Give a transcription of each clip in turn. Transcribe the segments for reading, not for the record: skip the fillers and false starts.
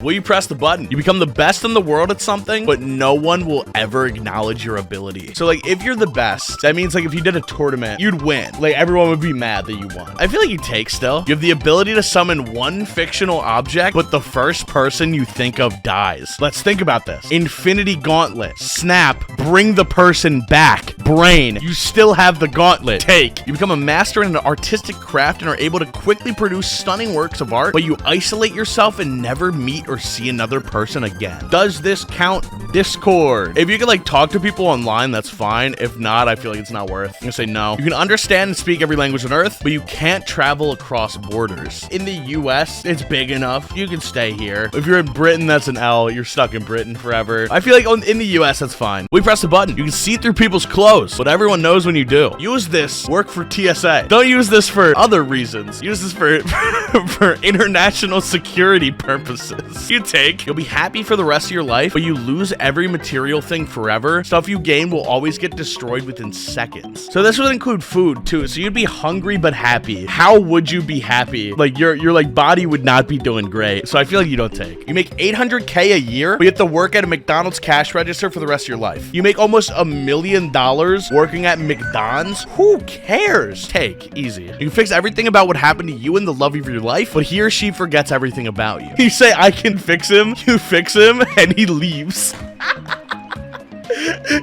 Will you press the button? You become the best in the world at something, but no one will ever acknowledge your ability. So like if you're the best, that means like if you did a tournament, you'd win. Like everyone would be mad that you won. I feel like you take still. You have the ability to summon one fictional object, but the first person you think of dies. Let's think about this. Infinity Gauntlet. Snap. Bring the person back. Brain. You still have the gauntlet. Take. You become a master in an artistic craft and are able to quickly produce stunning works of art, but you isolate yourself and never meet or see another person again. Does this count? Discord. If you can like talk to people online, that's fine. If not, I feel like it's not worth. I'm gonna say no. You can understand and speak every language on earth, but you can't travel across borders. In the US, it's big enough. You can stay here. If you're in Britain, that's an L. You're stuck in Britain forever. I feel like in the US, that's fine. We press the button. You can see through people's clothes, but everyone knows when you do. Use this. Work for TSA. Don't use this for other reasons. Use this for for international security purposes. You take. You'll be happy for the rest of your life, but you lose every material thing forever. Stuff you gain will always get destroyed within seconds. So this would include food too. So you'd be hungry but happy. How would you be happy? Like your like body would not be doing great. So I feel like you don't take. You make 800K a year, but you have to work at a McDonald's cash register for the rest of your life. You make almost $1 million working at McDonald's. Who cares? Take. Easy. You can fix everything about what happened to you and the love of your life, but he or she forgets everything about you. You say, I can fix him. You fix him, and he leaves.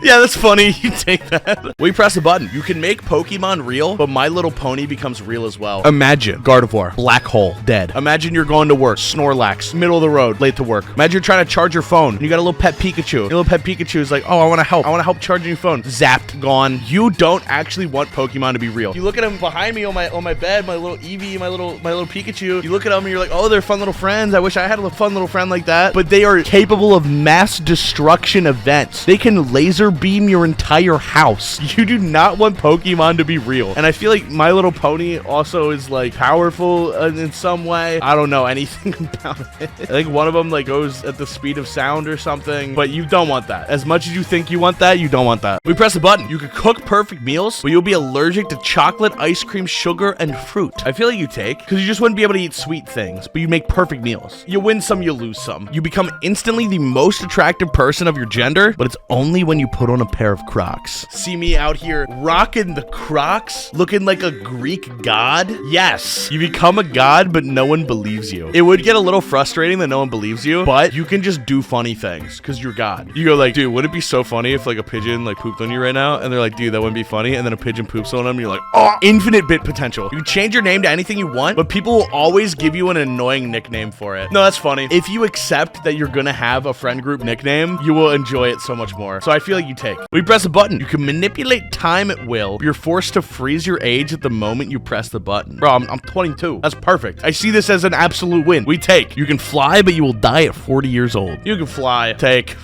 Yeah, that's funny. You take that. We press a button. You can make Pokemon real, but My Little Pony becomes real as well. Imagine Gardevoir, black hole, dead. Imagine you're going to work, Snorlax, middle of the road, late to work. Imagine you're trying to charge your phone, and you got a little pet Pikachu. Your little pet Pikachu is like, oh, I want to help. I want to help charging your phone. Zapped, gone. You don't actually want Pokemon to be real. You look at him behind me on my bed, my little Eevee, my little Pikachu. You look at them and you're like, oh, they're fun little friends. I wish I had a fun little friend like that. But they are capable of mass destruction events. They can laser beam your entire house. You do not want Pokemon to be real. And I feel like My Little Pony also is like powerful in some way. I don't know anything about it. I think one of them like goes at the speed of sound or something, but you don't want that. As much as you think you want that, you don't want that. We press a button. You can cook perfect meals, but you'll be allergic to chocolate, ice cream, sugar, and fruit. I feel like you take, because you just wouldn't be able to eat sweet things, but you make perfect meals. You win some, you lose some. You become instantly the most attractive person of your gender, but it's only when you put on a pair of Crocs. See me out here rocking the Crocs, looking like a Greek god? Yes, you become a god, but no one believes you. It would get a little frustrating that no one believes you, but you can just do funny things because you're God. You go like, dude, would it be so funny if like a pigeon like pooped on you right now? And they're like, dude, that wouldn't be funny. And then a pigeon poops on them. You're like, oh, infinite bit potential. You can change your name to anything you want, but people will always give you an annoying nickname for it. No, that's funny. If you accept that you're gonna have a friend group nickname, you will enjoy it so much more. So I feel like you take. We press a button. You can manipulate time at will. You're forced to freeze your age at the moment you press the button. Bro, I'm 22. That's perfect. I see this as an absolute win. We take. You can fly, but you will die at 40 years old. You can fly. Take.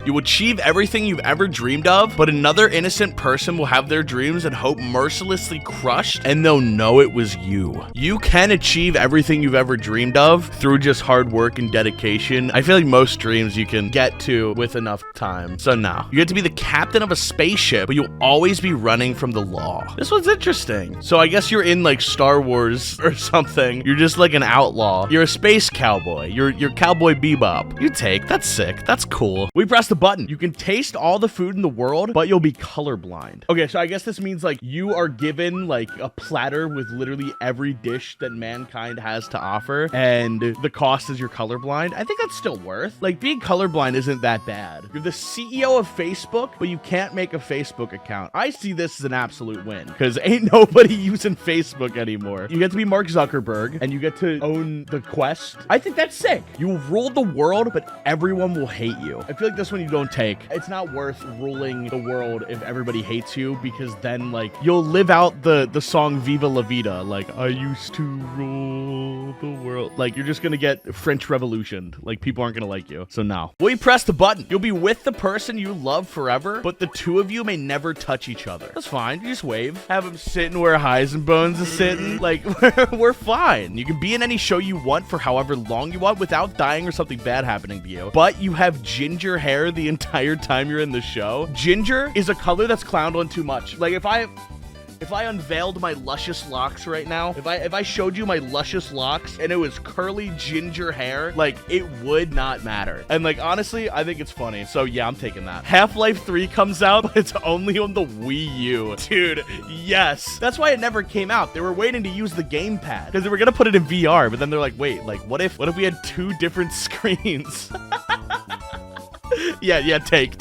You achieve everything you've ever dreamed of, but another innocent person will have their dreams and hope mercilessly crushed, and they'll know it was you. You can achieve everything you've ever dreamed of through just hard work and dedication. I feel like most dreams you can get to with enough time. So now, you get to be the captain of a spaceship, but you'll always be running from the law. This one's interesting. So I guess you're in like Star Wars or something. You're just like an outlaw. You're a space cowboy. You're Cowboy Bebop. You take. That's sick. That's cool. We press the button. You can taste all the food in the world, but you'll be colorblind. Okay, so I guess this means like you are given like a platter with literally every dish that mankind has to offer, and the cost is you're colorblind. I think that's still worth. Like being colorblind isn't that bad. You're the CEO of Facebook, but you can't make a Facebook account. I see this as an absolute win because ain't nobody using Facebook anymore. You get to be Mark Zuckerberg and you get to own the Quest. I think that's sick. You will rule the world, but everyone will hate you. I feel like this one you don't take. It's not worth ruling the world if everybody hates you, because then like you'll live out the song Viva La Vida, like I used to rule the world. Like you're just gonna get French Revolution. Like people aren't gonna like you. So now, will you press the button? You'll be with the person you love forever, but the two of you may never touch each other. That's fine. You just wave. Have them sitting where Heisenbones is sitting. Like we're fine. You can be in any show you want for however long you want without dying or something bad happening to you. But you have ginger hair the entire time you're in the show. Ginger is a color that's clowned on too much. Like if I If I unveiled my luscious locks right now, if I showed you my luscious locks and it was curly ginger hair, like, it would not matter. And, like, honestly, I think it's funny. So, yeah, I'm taking that. Half-Life 3 comes out, but it's only on the Wii U. Dude, yes. That's why it never came out. They were waiting to use the gamepad because they were going to put it in VR, but then they're like, wait, like, what if we had 2 different screens? Yeah, take.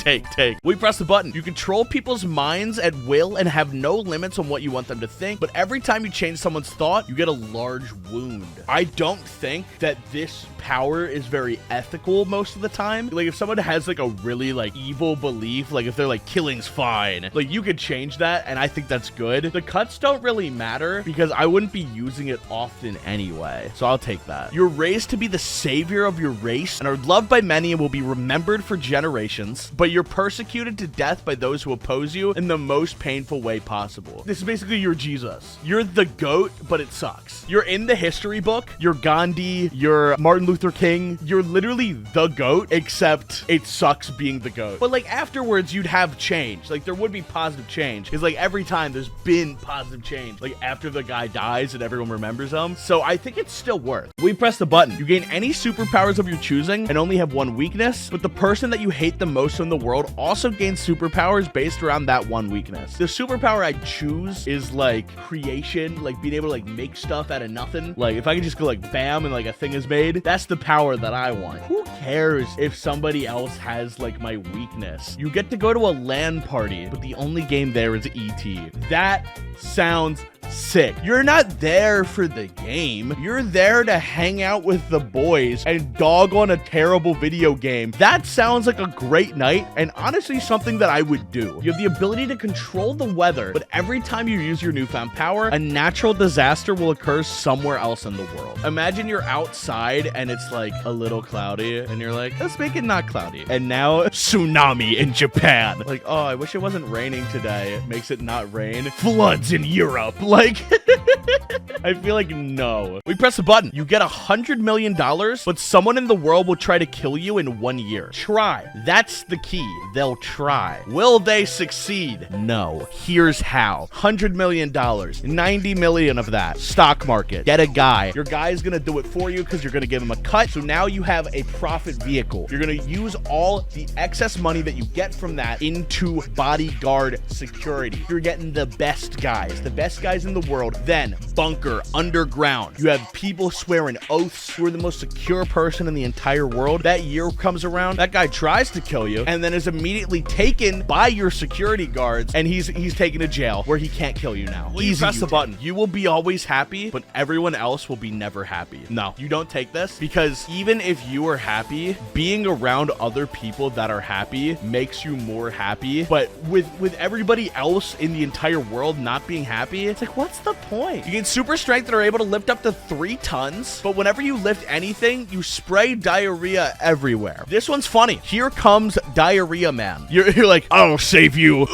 We press the button. You control people's minds at will and have no limits on what you want them to think, but every time you change someone's thought, you get a large wound. I don't think that this power is very ethical most of the time. Like, if someone has, like, a really, like, evil belief, like, if they're like, killing's fine, like, you could change that, and I think that's good. The cuts don't really matter because I wouldn't be using it often anyway, so I'll take that. You're raised to be the savior of your race and are loved by many and will be remembered for generations, but you're persecuted to death by those who oppose you in the most painful way possible. This is basically your Jesus. You're the GOAT, but it sucks. You're in the history book. You're Gandhi. You're Martin Luther King. You're literally the GOAT, except it sucks being the GOAT. But, like, afterwards, you'd have change. Like, there would be positive change. Because, like, every time there's been positive change, like, after the guy dies and everyone remembers him. So I think it's still worth. We press the button. You gain any superpowers of your choosing and only have one weakness, but the person that you hate the most in the world also gains superpowers based around that one weakness. The superpower I choose is, like, creation, like being able to, like, make stuff out of nothing. Like, if I can just go, like, bam, and, like, a thing is made, that's the power that I want. Who cares if somebody else has, like, my weakness? You get to go to a LAN party, but the only game there is E.T. That sounds sick. You're not there for the game. You're there to hang out with the boys and dog on a terrible video game. That sounds like a great night and honestly something that I would do. You have the ability to control the weather, but every time you use your newfound power, a natural disaster will occur somewhere else in the world. Imagine you're outside and it's like a little cloudy and you're like, let's make it not cloudy. And now tsunami in Japan. Like, oh, I wish it wasn't raining today. It makes it not rain. Floods in Europe. Like, I feel like no. We press a button. You get $100 million, but someone in the world will try to kill you in 1 year. Try. That's the key. They'll try. Will they succeed? No. Here's how. $100 million. 90 million of that. Stock market. Get a guy. Your guy is going to do it for you because you're going to give him a cut. So now you have a profit vehicle. You're going to use all the excess money that you get from that into bodyguard security. You're getting the best guys in the world. Then bunker underground. You have people swearing oaths. You're the most secure person in the entire world. That year comes around, that guy tries to kill you and then is immediately taken by your security guards and he's taken to jail where he can't kill you now. Easy. Press the button. You will be always happy, but everyone else will be never happy. No, you don't take this because even if you are happy, being around other people that are happy makes you more happy. But with everybody else in the entire world not being happy, it's like, what's the point? You gain super strength and are able to lift up to 3 tons, but whenever you lift anything, you spray diarrhea everywhere. This one's funny. Here comes Diarrhea Man. You're like, I'll save you.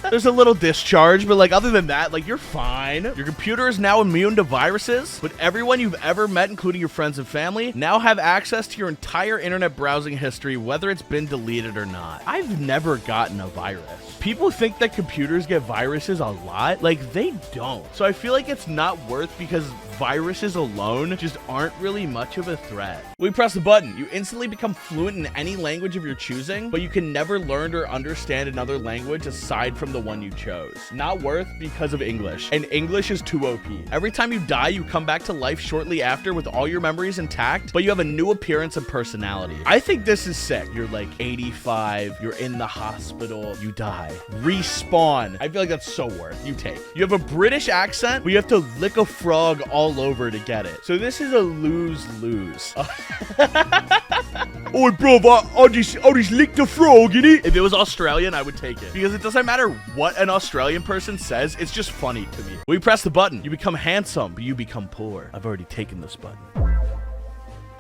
There's a little discharge, but like other than that, like you're fine. Your computer is now immune to viruses, but everyone you've ever met, including your friends and family, now have access to your entire internet browsing history, whether it's been deleted or not. I've never gotten a virus. People think that computers get viruses a lot. Like, they don't. So I feel like it's not worth because viruses alone just aren't really much of a threat. We press the button. You instantly become fluent in any language of your choosing, but you can never learn or understand another language aside from the one you chose. Not worth because of English. And English is too OP. Every time you die, you come back to life shortly after with all your memories intact, but you have a new appearance and personality. I think this is sick. You're like 85, you're in the hospital, you die. Respawn. I feel like that's so worth. You take. You have a British accent, but you have to lick a frog all over to get it. So this is a lose-lose. Oh, bro, I just licked a frog, innit? If it was Australian, I would take it. Because it doesn't matter what an Australian person says, it's just funny to me. We press the button. You become handsome, but you become poor. I've already taken this button.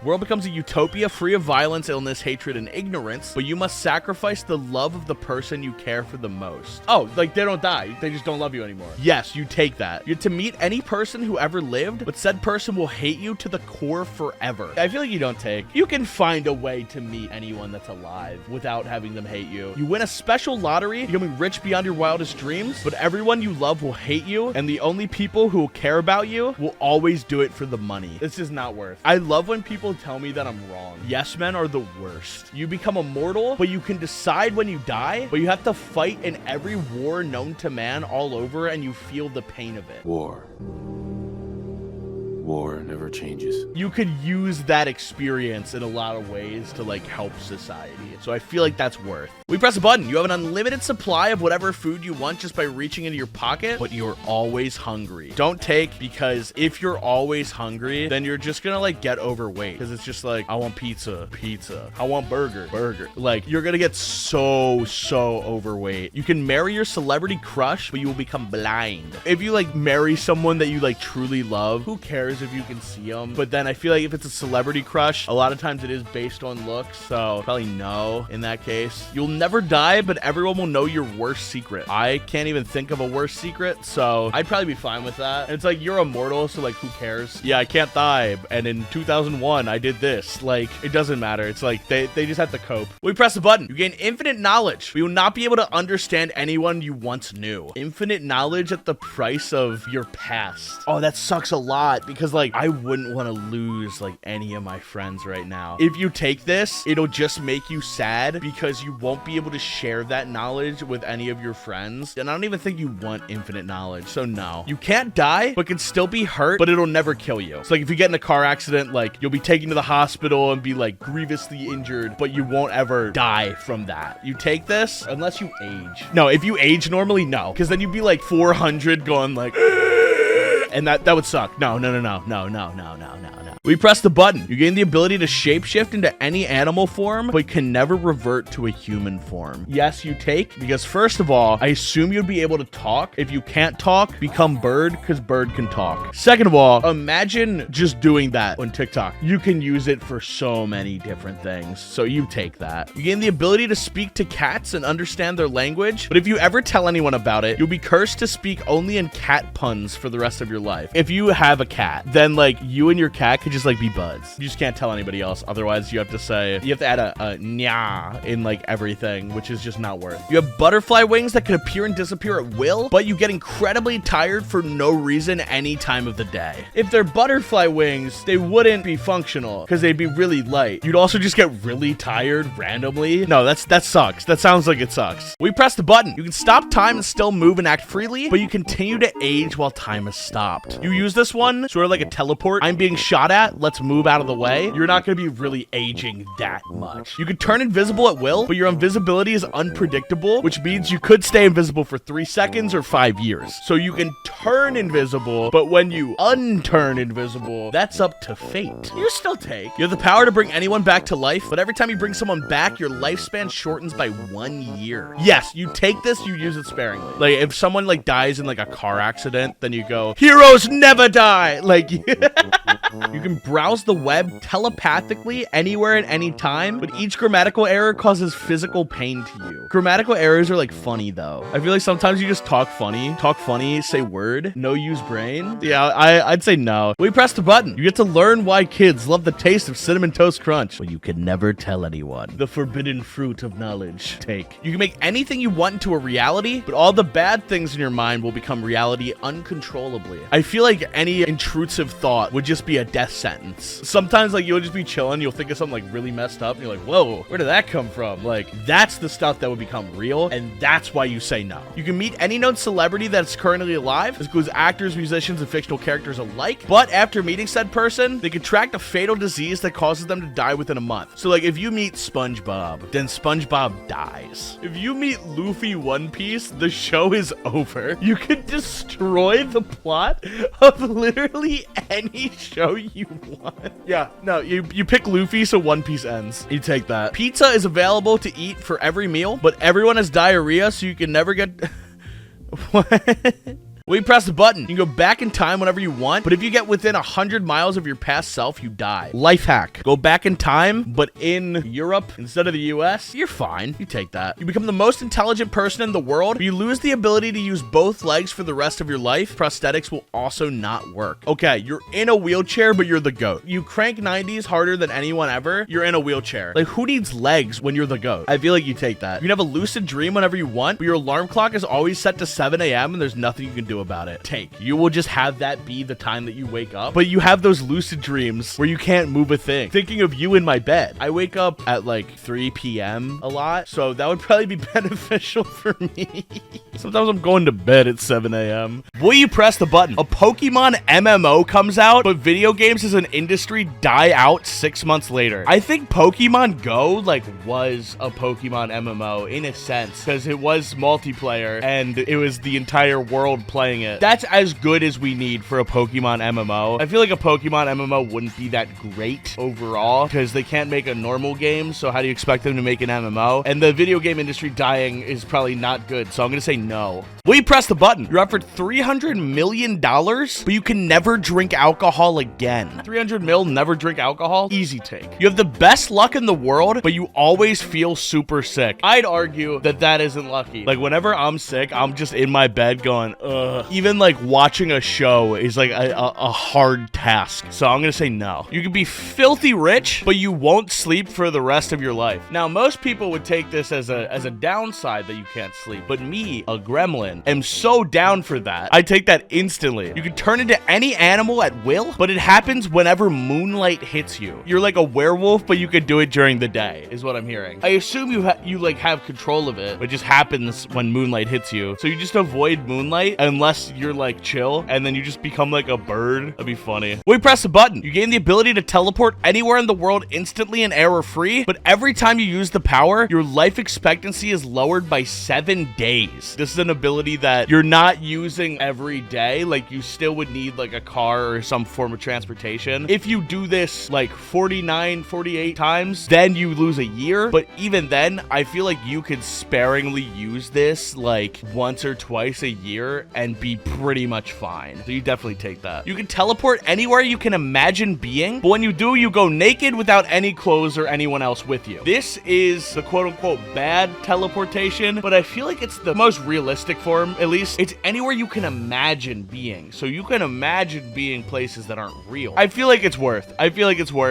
World becomes a utopia free of violence, illness, hatred, and ignorance, but you must sacrifice the love of the person you care for the most. Oh, like they don't die. They just don't love you anymore. Yes, you take that. You get to meet any person who ever lived, but said person will hate you to the core forever. I feel like you don't take. You can find a way to meet anyone that's alive without having them hate you. You win a special lottery, becoming rich beyond your wildest dreams, but everyone you love will hate you, and the only people who will care about you will always do it for the money. This is not worth. I love when people tell me that I'm wrong. Yes men are the worst. You become immortal, but you can decide when you die, but you have to fight in every war known to man all over, and you feel the pain of it. War never changes. You could use that experience in a lot of ways to like help society. So I feel like that's worth. We press a button. You have an unlimited supply of whatever food you want just by reaching into your pocket, but you're always hungry. Don't take, because if you're always hungry, then you're just gonna like get overweight, because it's just like, I want pizza. I want burger. Like you're gonna get so overweight. You can marry your celebrity crush, but you will become blind. If you like marry someone that you like truly love, who cares if you can see them? But then I feel like if it's a celebrity crush, a lot of times it is based on looks, so probably no in that case. You'll never die, but everyone will know your worst secret. I can't even think of a worst secret, so I'd probably be fine with that. And it's like, you're immortal, so like who cares? Yeah, I can't die, and in 2001 I did this. Like, it doesn't matter. It's like they just have to cope. We press the button. You gain infinite knowledge, but you will not be able to understand anyone you once knew. Infinite knowledge at the price of your past. Oh, that sucks a lot, because like I wouldn't want to lose like any of my friends right now. If you take this, it'll just make you sad, because you won't be able to share that knowledge with any of your friends. And I don't even think you want infinite knowledge, so no. You can't die, but can still be hurt, but it'll never kill you. So like if you get in a car accident, like you'll be taken to the hospital and be like grievously injured, but you won't ever die from that. You take this unless you age. No, if you age normally, no, because then you'd be like 400 going like and that would suck. No. We press the button. You gain the ability to shapeshift into any animal form, but can never revert to a human form. Yes, you take, because first of all, I assume you'd be able to talk. If you can't talk, become bird, because bird can talk. Second of all, imagine just doing that on TikTok. You can use it for so many different things, so you take that. You gain the ability to speak to cats and understand their language, but if you ever tell anyone about it, you'll be cursed to speak only in cat puns for the rest of your life. If you have a cat, then like you and your cat could just like be buds. You just can't tell anybody else. Otherwise, you have to add a nya in like everything, which is just not worth. You have butterfly wings that can appear and disappear at will, but you get incredibly tired for no reason any time of the day. If they're butterfly wings, they wouldn't be functional because they'd be really light. You'd also just get really tired randomly. No, that sucks. That sounds like it sucks. We press the button. You can stop time and still move and act freely, but you continue to age while time is stopped. You use this one sort of like a teleport. I'm being shot at. Let's move out of the way. You're not going to be really aging that much. You can turn invisible at will, but your invisibility is unpredictable, which means you could stay invisible for 3 seconds or 5 years. So you can turn invisible, but when you unturn invisible, that's up to fate. You still take. You have the power to bring anyone back to life, but every time you bring someone back, your lifespan shortens by 1 year. Yes, you take this, you use it sparingly. Like if someone like dies in like a car accident, then you go, heroes never die. Like you can browse the web telepathically anywhere at any time, but each grammatical error causes physical pain to you. Grammatical errors are like funny though. I feel like sometimes you just talk funny, say word, no use brain. Yeah, I'd say no. We press the button. You get to learn why kids love the taste of Cinnamon Toast Crunch, but you can never tell anyone. The forbidden fruit of knowledge. Take. You can make anything you want into a reality, but all the bad things in your mind will become reality uncontrollably. I feel like any intrusive thought would just be a death sentence. Sometimes like you'll just be chilling, you'll think of something like really messed up, and you're like, whoa, where did that come from? Like that's the stuff that would become real, and that's why you say no. You can meet any known celebrity that's currently alive. This includes actors, musicians, and fictional characters alike. But after meeting said person, they contract a fatal disease that causes them to die within a month. So like if you meet SpongeBob, then SpongeBob dies. If you meet Luffy One Piece, the show is over. You could destroy the plot of literally any show you want. Yeah, no, you pick Luffy so One Piece ends. You take that. Pizza is available to eat for every meal, but everyone has diarrhea, so you can never get... What? When you press the button, you can go back in time whenever you want, but if you get within 100 miles of your past self, you die. Life hack. Go back in time, but in Europe instead of the US, you're fine. You take that. You become the most intelligent person in the world, but you lose the ability to use both legs for the rest of your life. Prosthetics will also not work. Okay, you're in a wheelchair, but you're the GOAT. You crank 90s harder than anyone ever. You're in a wheelchair. Like, who needs legs when you're the GOAT? I feel like you take that. You can have a lucid dream whenever you want, but your alarm clock is always set to 7 a.m. and there's nothing you can do about it. You will just have that be the time that you wake up, but you have those lucid dreams where you can't move a thing. Thinking of you in my bed. I wake up at like 3 p.m. a lot, so that would probably be beneficial for me. Sometimes I'm going to bed at 7 a.m. Will you press the button? A Pokemon MMO comes out, but video games as an industry die out 6 months later. I think Pokemon Go like was a Pokemon MMO in a sense, because it was multiplayer and it was the entire world playing it. That's as good as we need for a Pokemon MMO. I feel like a Pokemon MMO wouldn't be that great overall because they can't make a normal game, so how do you expect them to make an MMO? And the video game industry dying is probably not good, so I'm gonna say no. Will you press the button? You're offered $300 million, but you can never drink alcohol again. 300 mil, never drink alcohol? Easy take. You have the best luck in the world, but you always feel super sick. I'd argue that that isn't lucky. Like, whenever I'm sick, I'm just in my bed going, ugh. Even like watching a show is like a hard task. So I'm gonna say no. You can be filthy rich, but you won't sleep for the rest of your life. Now, most people would take this as a downside that you can't sleep, but me, a gremlin, am so down for that. I take that instantly. You can turn into any animal at will, but it happens whenever moonlight hits you. You're like a werewolf, but you could do it during the day, is what I'm hearing. I assume you like have control of it, but it just happens when moonlight hits you. So you just avoid moonlight unless you're like chill, and then you just become like a bird. That'd be funny. We press a button. You gain the ability to teleport anywhere in the world instantly and error-free, but every time you use the power, your life expectancy is lowered by 7 days. This is an ability that you're not using every day. Like, you still would need like a car or some form of transportation. If you do this like 49, 48 times, then you lose a year. But even then, I feel like you could sparingly use this like once or twice a year and be pretty much fine. So you definitely take that. You can teleport anywhere you can imagine being, but when you do, you go naked without any clothes or anyone else with you. This is the quote-unquote bad teleportation, but I feel like it's the most realistic form. At least it's anywhere you can imagine being, so you can imagine being places that aren't real. I feel like it's worth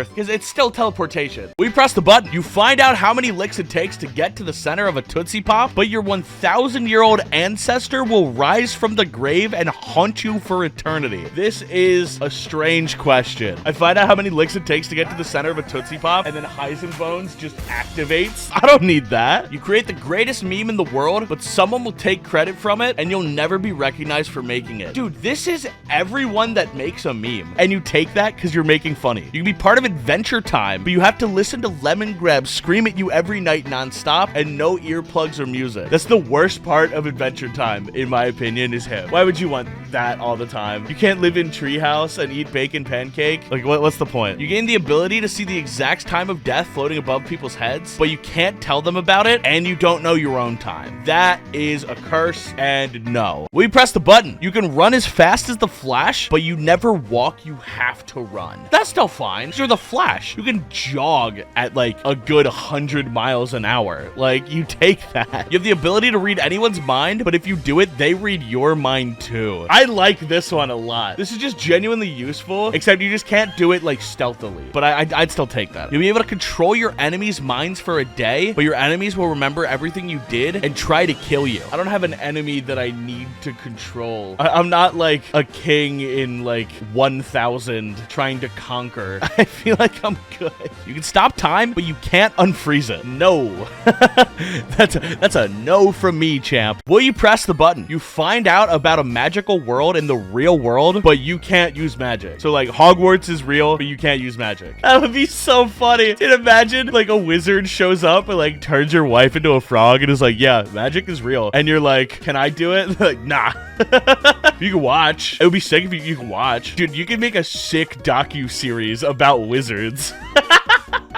because it's still teleportation. We press the button. You find out how many licks it takes to get to the center of a Tootsie Pop, but your 1,000-year-old ancestor will rise from the grave and haunt you for eternity. This is a strange question. I find out how many licks it takes to get to the center of a Tootsie Pop, and then Heisenbones just activates. I don't need that. You create the greatest meme in the world, but someone will take credit from it, and you'll never be recognized for making it. Dude, this is everyone that makes a meme, and you take that because you're making funny. You can be part of Adventure Time, but you have to listen to Lemon Grab scream at you every night nonstop, and no earplugs or music. That's the worst part of Adventure Time, in my opinion, is him. Why would you want that all the time? You can't live in Treehouse and eat bacon pancake. Like, what's the point? You gain the ability to see the exact time of death floating above people's heads, but you can't tell them about it, and you don't know your own time. That is a curse, and no. When you press the button, you can run as fast as the Flash, but you never walk, you have to run. That's still fine. You're the Flash. You can jog at like a good 100 miles an hour. Like, you take that. You have the ability to read anyone's mind, but if you do it, they read your mind too. I like this one a lot. This is just genuinely useful, except you just can't do it like stealthily, but I'd still take that. You'll be able to control your enemies' minds for a day, but your enemies will remember everything you did and try to kill you. I don't have an enemy that I need to control. I'm not like a king in like 1000 trying to conquer. I feel like I'm good. You can stop time, but you can't unfreeze it. No. That's a no from me, champ. Will you press the button? You find out about a magical world in the real world, but you can't use magic. So like Hogwarts is real, but you can't use magic. That would be so funny. Dude, imagine like a wizard shows up and like turns your wife into a frog and is like, yeah, magic is real. And you're like, can I do it? Like, nah. You can watch. It would be sick if you can watch. Dude, you can make a sick docu-series about wizards.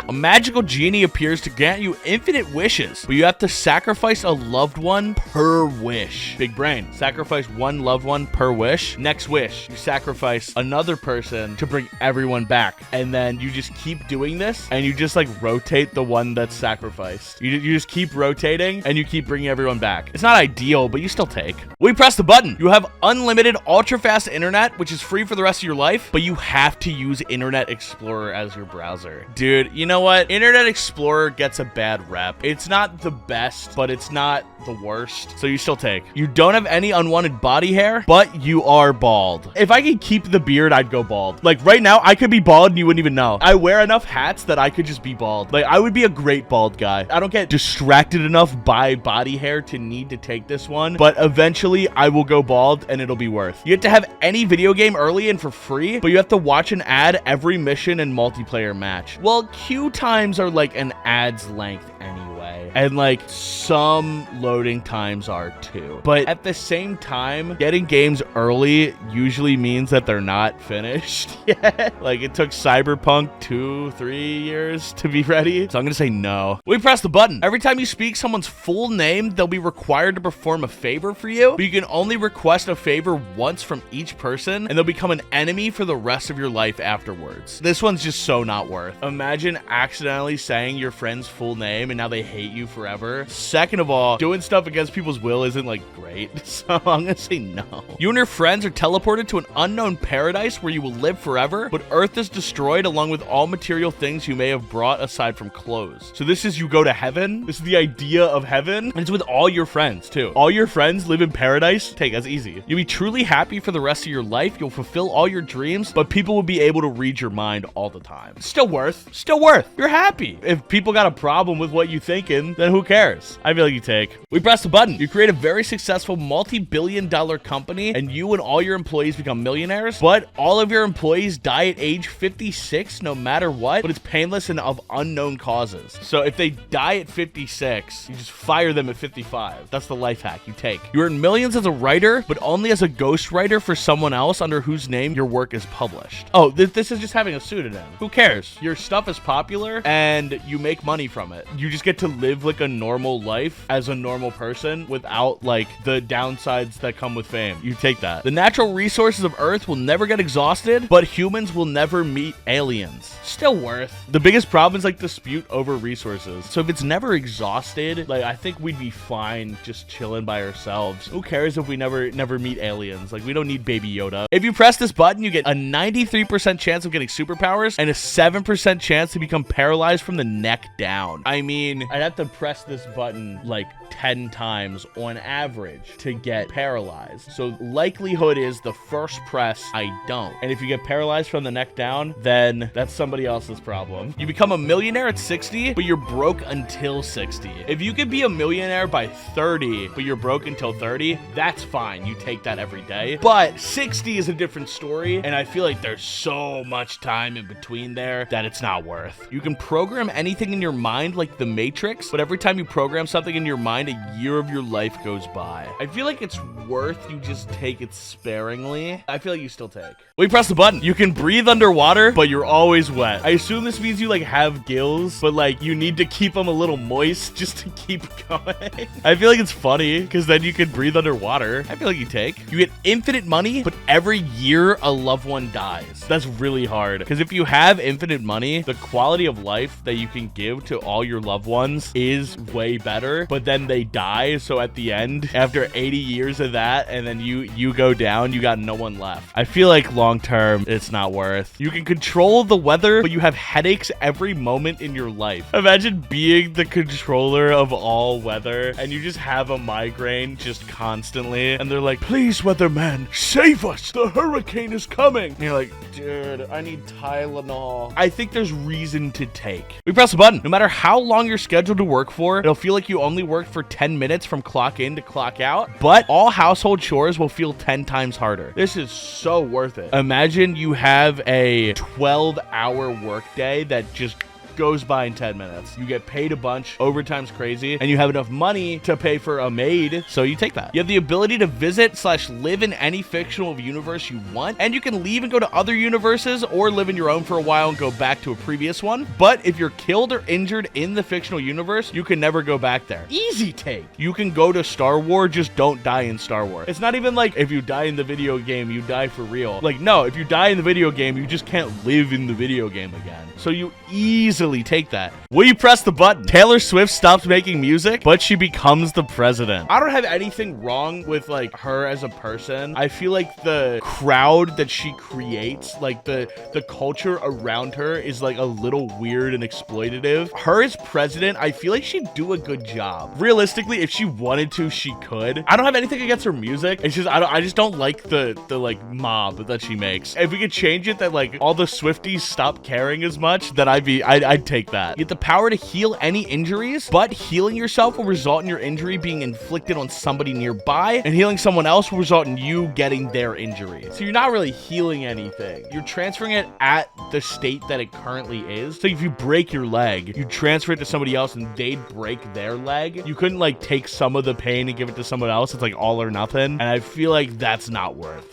A magical genie appears to grant you infinite wishes, but you have to sacrifice a loved one per wish. Big brain. Sacrifice one loved one per wish. Next wish, you sacrifice another person to bring everyone back. And then you just keep doing this, and you just like rotate the one that's sacrificed. You just keep rotating, and you keep bringing everyone back. It's not ideal, but you still take. We press the button. You have unlimited ultra-fast internet, which is free for the rest of your life, but you have to use Internet Explorer as your browser. Dude, you know what? Internet Explorer gets a bad rep. It's not the best, but it's not the worst, so you still take. You don't have any unwanted body hair, but you are bald. If I could keep the beard, I'd go bald. Like right now, I could be bald and you wouldn't even know. I wear enough hats that I could just be bald. Like I would be a great bald guy. I don't get distracted enough by body hair to need to take this one, but eventually I will go bald and it'll be worth. You have to have any video game early and for free, but you have to watch an ad every mission and multiplayer match. Well, queue times are like an ad's length anyway, and like some loading times are too, but at the same time, getting games early usually means that they're not finished yet. Like it took Cyberpunk 2-3 years to be ready, so I'm gonna say no. We press the button. Every time you speak someone's full name, they'll be required to perform a favor for you, but you can only request a favor once from each person, and they'll become an enemy for the rest of your life afterwards. This one's just so not worth. Imagine accidentally saying your friend's full name and now they hate you forever. Second of all, doing stuff against people's will isn't like great, so I'm gonna say no. You and your friends are teleported to an unknown paradise where you will live forever, but Earth is destroyed along with all material things you may have brought aside from clothes. So this is you go to heaven. This is the idea of heaven, and it's with all your friends too. All your friends live in paradise. Take, that's easy. You'll be truly happy for the rest of your life. You'll fulfill all your dreams, but people will be able to read your mind all the time. Still worth. You're happy. If people got a problem with what you're thinking, then who cares? I feel like you take. We press the button. You create a very successful multi-billion-dollar company, and you and all your employees become millionaires, but all of your employees die at age 56 no matter what, but it's painless and of unknown causes. So if they die at 56, you just fire them at 55. That's the life hack you take. You earn millions as a writer, but only as a ghostwriter for someone else under whose name your work is published. Oh, this is just having a pseudonym. Who cares? Your stuff is popular and you make money from it. You just get to live like a normal life as a normal person without like the downsides that come with fame. You take that. The natural resources of Earth will never get exhausted, but humans will never meet aliens. Still worth. The biggest problem is like dispute over resources. So if it's never exhausted, like I think we'd be fine just chilling by ourselves. Who cares if we never meet aliens? Like we don't need Baby Yoda. If you press this button, you get a 93% chance of getting superpowers and a 7% chance to become paralyzed from the neck down. I mean, I'd have to press this button like 10 times on average to get paralyzed. So likelihood is the first press, I don't. And if you get paralyzed from the neck down, then that's somebody else's problem. You become a millionaire at 60, but you're broke until 60. If you could be a millionaire by 30, but you're broke until 30, that's fine. You take that every day. But 60 is a different story, and I feel like there's so much time in between there that it's not worth. You can program anything in your mind like the Matrix, but every time you program something in your mind, a year of your life goes by. I feel like it's worth you just take it sparingly. I feel like you still take. We press the button. You can breathe underwater, but you're always wet. I assume this means you like have gills, but like you need to keep them a little moist just to keep going. I feel like it's funny because then you can breathe underwater. I feel like you take. You get infinite money, but every year a loved one dies. That's really hard because if you have infinite money, the quality of life that you can give to all your loved ones is way better, but then they die. So at the end, after 80 years of that, and then you go down, you got no one left. I feel like long term, it's not worth. You can control the weather, but you have headaches every moment in your life. Imagine being the controller of all weather and you just have a migraine just constantly. And they're like, please, weatherman, save us. The hurricane is coming. And you're like, dude, I need Tylenol. I think there's reason to take. We press a button. No matter how long you're scheduled to work for, it'll feel like you only worked for 10 minutes from clock in to clock out, but all household chores will feel 10 times harder. This is so worth it. Imagine you have a 12-hour workday that just goes by in 10 minutes. You get paid a bunch, overtime's crazy, and you have enough money to pay for a maid, so you take that. You have the ability to visit / live in any fictional universe you want, and you can leave and go to other universes or live in your own for a while and go back to a previous one. But if you're killed or injured in the fictional universe, you can never go back there. Easy take. You can go to Star Wars, just don't die in Star Wars. It's not even like if you die in the video game, you die for real. Like, no, if you die in the video game, you just can't live in the video game again. So you easily take that. Will you press the button? Taylor Swift stops making music, but she becomes the president. I don't have anything wrong with like her as a person. I feel like the crowd that she creates, like the culture around her is like a little weird and exploitative. Her as president, I feel like she'd do a good job. Realistically, if she wanted to, she could. I don't have anything against her music. It's just I just don't like the like mob that she makes. If we could change it that like all the Swifties stop caring as much, then I'd take that. You get the power to heal any injuries, but healing yourself will result in your injury being inflicted on somebody nearby, and healing someone else will result in you getting their injury. So you're not really healing anything. You're transferring it at the state that it currently is. So if you break your leg, you transfer it to somebody else and they'd break their leg. You couldn't like take some of the pain and give it to someone else. It's like all or nothing. And I feel like that's not worth